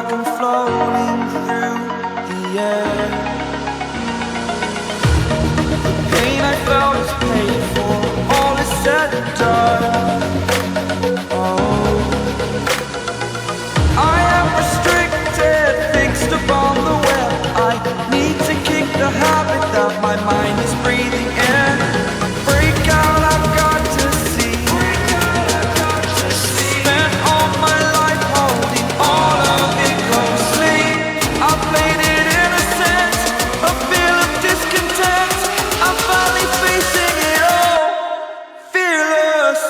like I'm floating through the air. The pain I felt is paid for, all is said and done. Oh, I am restricted, fixed upon the web. I need to kick the habit that my mind is breathing in. Break out, I've got to see. Spent all my life holding all of it closely. I played it innocent, a feel of discontent. I'm finally facing it all, fearless.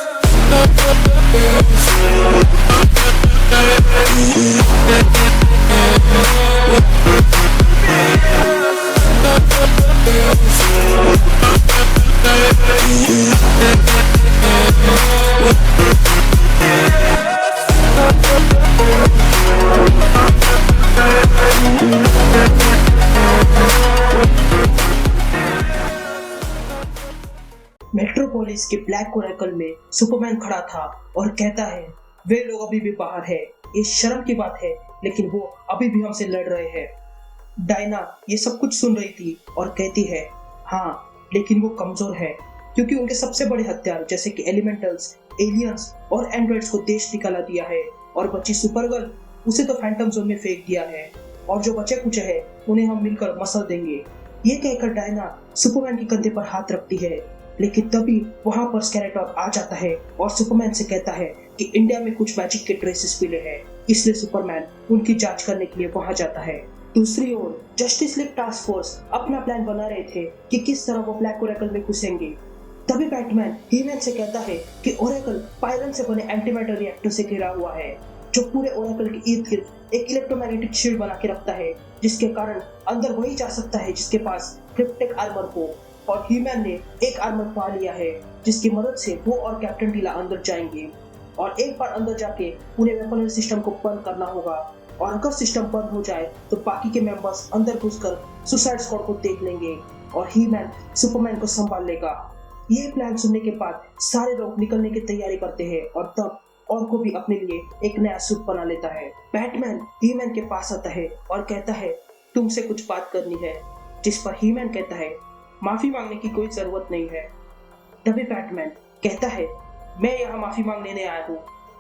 Metropolis के black Oracle में Superman खड़ा था और कहता है वे लोग अभी भी बाहर है। ये शर्म की बात है, लेकिन वो अभी भी हमसे लड़ रहे हैं। डायना ये सब कुछ सुन रही थी और कहती है हाँ, लेकिन वो कमजोर है क्योंकि उनके सबसे बड़े हथियार जैसे कि एलिमेंटल्स, एलियंस और एंड्रॉइड्स को देश निकाला दिया है और बची सुपरगर्ल उसे तो फैंटम जोन में फेंक दिया है और जो बचे कुछ है उन्हें हम मिलकर मसल देंगे। ये कहकर डायना सुपरमैन के कंधे पर हाथ रखती है, लेकिन तभी वहां पर स्केलेटॉर आ जाता है और सुपरमैन से कहता है कि इंडिया में कुछ मैजिक के ट्रेसेस मिले हैं, इसलिए सुपरमैन उनकी जांच करने के लिए वहां जाता है। दूसरी ओर जस्टिस लीग टास्क फोर्स अपना प्लान बना रहे थे कि किस तरह वो ब्लैक ओरेकल में घुसेंगे। तभी बैटमैन हीमैन से कहता है कि ओरेकल पायरन से बने एंटीमैटर रिएक्टर से घिरा हुआ है, जो पूरे ओरेकल के इर्द गिर्द एक इलेक्ट्रोमैग्नेटिक शील्ड बना के रखता है, जिसके कारण अंदर वही जा सकता है जिसके पास क्रिप्टिक आर्मर हो। और हीमैन ने एक आर्मर पा लिया है जिसकी मदद से वो और कैप्टन टीला अंदर जाएंगे और एक बार अंदर जाके उन्हें वेपनरी सिस्टम को बंद करना होगा और अगर सिस्टम बंद हो जाए तो बाकी के मेंबर्स अंदर घुसकर सुसाइड स्क्वाड को देख लेंगे और हीमैन सुपरमैन को संभाल लेगा। ये प्लान सुनने के बाद सारे लोग निकलने की तैयारी करते हैं और तब और को भी अपने लिए एक नया सूट बना लेता है। बैटमैन हीमैन के पास आता है और कहता है तुमसे कुछ बात करनी है, जिस पर हीमैन कहता है माफी मांगने की कोई जरूरत नहीं है। तभी बैटमैन कहता है मैं यहाँ माफी मांगने नहीं आया हूँ,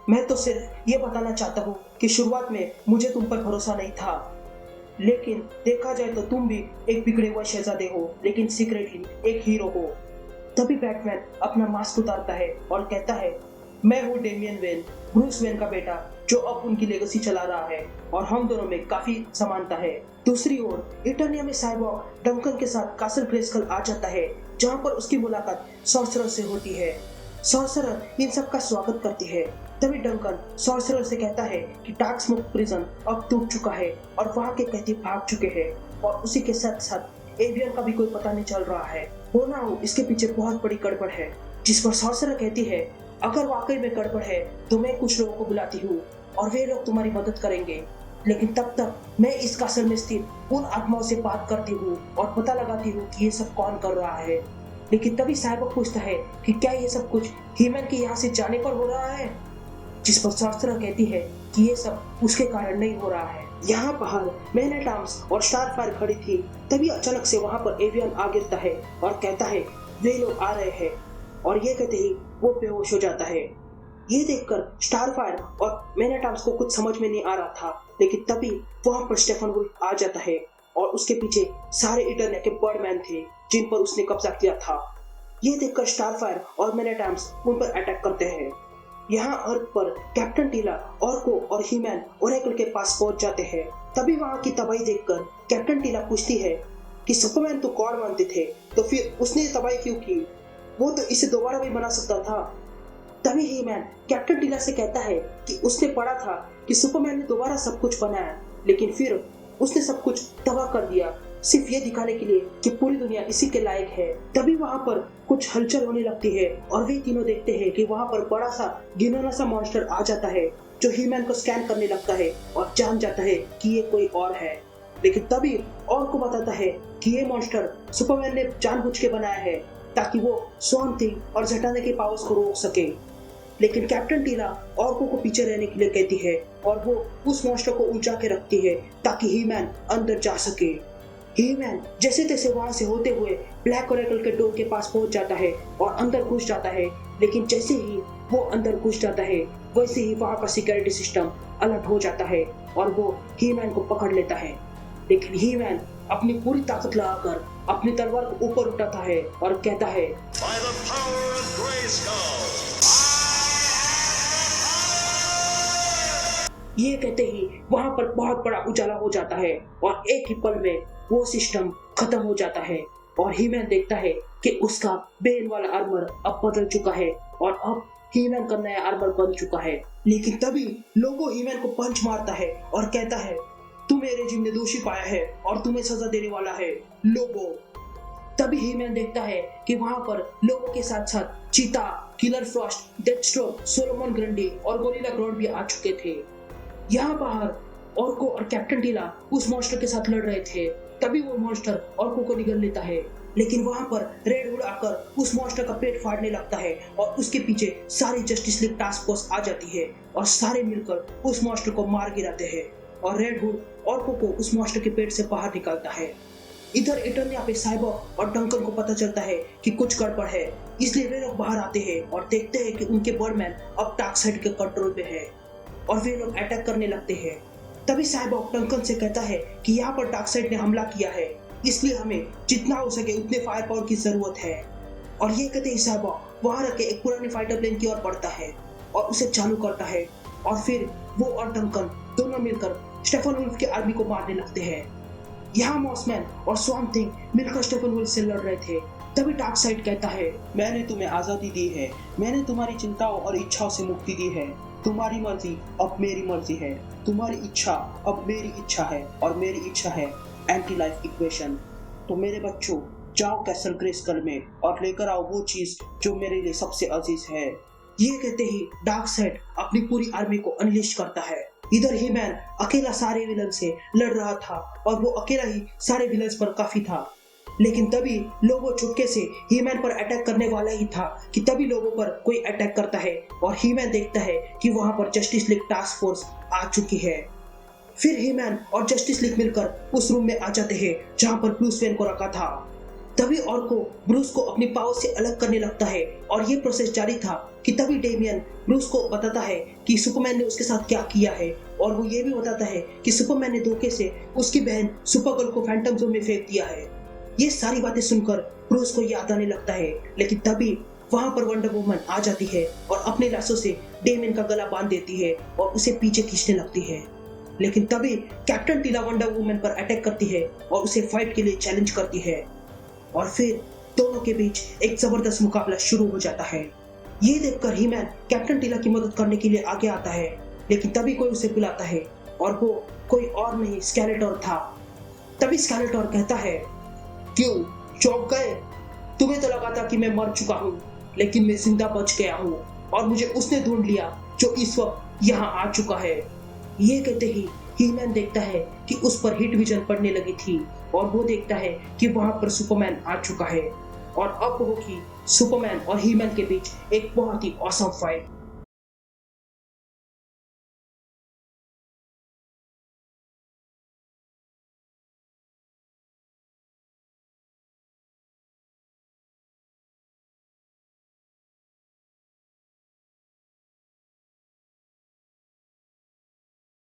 मैं तो सिर्फ ये बताना चाहता हूँ कि शुरुआत में मुझे तुम पर भरोसा नहीं था, लेकिन देखा जाए तो तुम भी एक बिगड़े हुए शहजादे हो लेकिन सीक्रेटली एक हीरो हो। तभी बैटमैन अपना मास्क उतारता है और कहता है मैं हूँ डेमियन वेन, ब्रूस वेन का बेटा, जो अब उनकी लेगेसी चला रहा है और हम दोनों में काफी समानता है। दूसरी ओर इटर्निया में साइबॉर्ग डंकन के साथ कासल ग्रेस्कल आ जाता है, जहाँ पर उसकी मुलाकात सॉर्सरर से होती है। सॉर्सरर इन सब का स्वागत करती है। तभी डंकन सॉर्सरर से कहता है कि डार्क स्मोक प्रिजन अब टूट चुका है और वहाँ के कैदी भाग चुके हैं और उसी के साथ साथ एवियन का भी कोई पता नहीं चल रहा है। हो ना हो इसके पीछे बहुत बड़ी गड़बड़ है, जिस पर सॉर्सरर कहती है अगर वाकई में गड़बड़ है तो मैं कुछ लोगों को बुलाती हूँ और वे लोग तुम्हारी मदद करेंगे, लेकिन तब तक मैं इस कासल में स्थित उन आत्माओं से बात करती हूँ और पता लगाती हूँ कि ये सब कौन कर रहा है। लेकिन तभी साइबॉर्ग पूछता है कि क्या ये सब कुछ हीमैन के यहाँ से जाने पर हो रहा है, जिस पर सॉर्सरर कहती है कि ये सब उसके कारण नहीं हो रहा है। यहाँ बाहर मैन एट आर्म्स और स्टारफायर खड़ी थी, तभी अचानक से वहाँ पर एवियन आ गिरता है और कहता है वे लोग आ रहे हैं, और ये कहते ही वो बेहोश हो जाता है। ये देखकर स्टारफायर और मैन एट आर्म्स को कुछ समझ में नहीं आ रहा था, लेकिन तभी वहाँ पर स्टेफन वुल्फ आ जाता है और उसके पीछे सारे इटर्निया के बर्डमैन थे जिन पर उसने कब्जा किया था। ये देखकर स्टारफायर और मैन एट आर्म्स उन पर अटैक करते हैं। यहाँ अर्थ पर कैप्टन टीला, ऑर्को और हीमैन ओरेकल के पास पहुंच जाते हैं। तभी वहाँ की तबाही देखकर कैप्टन टीला पूछती है कि सुपरमैन तो गॉड मानते थे, तो फिर उसने तबाही क्यों की? वो तो इसे दोबारा भी बना सकता था। तभी हीमैन कैप्टन टीला से कहता है कि उसने पढ़ा था कि सुपरमैन ने दोबारा सब कुछ बनाया, लेकिन फिर उसने सब कुछ तबाह कर दिया, सिर्फ ये दिखाने के लिए कि पूरी दुनिया इसी के लायक है। तभी वहाँ पर कुछ हलचल होने लगती है और वे तीनों देखते हैं कि वहाँ पर बड़ा सा घिनौना सा मॉन्स्टर आ जाता है, जो हीमैन को स्कैन करने लगता है और जान जाता है कि ये कोई और है। लेकिन तभी और को बताता है कि ये मॉन्स्टर सुपरमैन ने जानबूझ के बनाया है ताकि वो स्वॉर्म थिंग और झटाने के पावर्स को रोक सके। लेकिन कैप्टन टीला ऑर्को को पीछे रहने के लिए कहती है और वो उस मॉन्स्टर को उलझा के रखती है ताकि ही-मैन अंदर जा सके। ही-मैन जैसे तैसे वहां से होते हुए ब्लैक ओरेकल के डोर के पास पहुंच जाता है और अंदर घुस जाता है, लेकिन जैसे ही वो अंदर घुस जाता है वैसे ही वहां का सिक्योरिटी सिस्टम अलर्ट हो जाता है और वो ही-मैन को पकड़ लेता है। लेकिन ही-मैन अपनी पूरी ताकत लगाकर अपनी तलवार को ऊपर उठाता है और कहता है, By the power of Grayskull, ये कहते ही वहां पर बहुत बड़ा उजाला हो जाता है और एक ही पल में वो सिस्टम खत्म हो जाता है और ही-मैन देखता है कि उसका बेन वाला आर्मर अब बदल चुका है और अब ही-मैन का नया आर्मर बन चुका है। लेकिन तभी लोगो ही-मैन को पंच मारता है और कहता है, तू मेरे जिम ने दोषी पाया है और तुम्हें सजा देने वाला है लोगो। तभी ही-मैन देखता है कि वहां पर लोगों के साथ साथ चीता, killer Frost, Deathstroke, Solomon Grundy और गोरिल्ला ग्रॉड भी आ चुके थे। यहाँ बाहर ऑर्को और कैप्टन टीला उस मॉन्स्टर के साथ लड़ रहे थे। तभी वो मॉन्स्टर ऑर्को को निगल लेता है, लेकिन वहां पर रेड हुड आकर उस मॉन्स्टर का पेट फाड़ने लगता है और उसके पीछे सारी जस्टिस लीग टास्क फोर्स आ जाती है और सारे मिलकर उस मॉन्स्टर को मार गिराते हैं और रेड हुड ऑर्को को उस मॉन्स्टर के पेट से बाहर निकालता है। इधर इटर्निया पे साइबॉग और डंकन को पता चलता है कि कुछ गड़बड़ है, इसलिए वे लोग बाहर आते हैं और देखते हैं कि उनके बर्डमैन अब डार्कसाइड के कंट्रोल पे है और वे लोग अटैक करने लगते हैं। तभी साइबॉग डंकन से कहता है कि यहाँ पर डार्कसाइड ने हमला किया है, इसलिए हमें जितना हो सके उतने फायर पावर की जरूरत है। और ये कहते ही साइबॉग वहां रखे एक पुराने फाइटर प्लेन की ओर बढ़ता है और उसे चालू करता है और फिर वो और डंकन दोनों मिलकर स्टेफन वुल्फ की आर्मी को मारने लगते हैं। यहाँ मॉसमैन और स्वैम्प थिंग मिलकर स्टेफन वुल्फ से लड़ रहे थे। तभी डार्कसाइड कहता है, मैंने तुम्हें आजादी दी है, मैंने तुम्हारी चिंताओं और इच्छाओं से मुक्ति दी है। तुम्हारी मर्जी अब मेरी मर्जी है, तुम्हारी इच्छा अब मेरी इच्छा है और मेरी इच्छा है एंटी लाइफ इक्वेशन। तो मेरे बच्चों, जाओ कैसल ग्रेस्कल में और लेकर आओ वो चीज जो मेरे लिए सबसे अजीज है। ये कहते ही डार्कसाइड अपनी पूरी आर्मी को अनलिश करता है। इधर ही-मैन अकेला सारे विलन से लड़ रहा था और वो अकेला ही सारे विलन्स पर काफी था। लेकिन तभी लोगो चुपके से ही-मैन पर अटैक करने वाला ही था कि तभी लोगों पर कोई अटैक करता है और ही-मैन देखता है कि वहां पर जस्टिस लीग टास्क फोर्स आ चुकी है। फिर ही-मैन और जस्टिस लीग मिलकर उस रूम में आ जाते हैं जहां पर ब्रूस वेन को रखा था। तभी ऑर्को ब्रूस को अपनी पावर से अलग करने लगता है और ये प्रोसेस जारी था कि तभी डेमियन ब्रूस को बताता है कि सुपरमैन ने उसके साथ क्या किया है और वो ये भी बताता है कि सुपरमैन ने धोखे से उसकी बहन सुपरगर्ल को फैंटम जोन में फेंक दिया है। ये सारी बातें सुनकर ब्रूस को याद आने लगता है, लेकिन तभी वहां पर वंडर वुमन आ जाती है और अपने लाशों से डेमियन का गला बांध देती है और उसे पीछे खींचने लगती है। लेकिन तभी कैप्टन टीला वंडर वुमन पर अटैक करती है और उसे फाइट के लिए चैलेंज करती है और फिर दोनों के बीच एक जबरदस्त मुकाबला शुरू हो जाता है। ये देखकर ही-मैन कैप्टन टीला की मदद करने के लिए आगे आता है, लेकिन तभी कोई उसे बुलाता है और वो कोई और नहीं स्केलेटोर था। तभी स्केलेटोर कहता है, क्यों चौंक गए? तुम्हें तो लगा था कि मैं मर चुका हूँ, लेकिन मैं जिंदा बच गया हूँ और मुझे उसने ढूंढ लिया जो इस वक्त यहाँ आ चुका है। ये कहते ही मैन देखता है कि उस पर हीट विजन पड़ने लगी थी और वो देखता है कि वहां पर सुपरमैन आ चुका है और अब होगी सुपरमैन और ही-मैन के बीच एक बहुत ही ऑसम फाइट।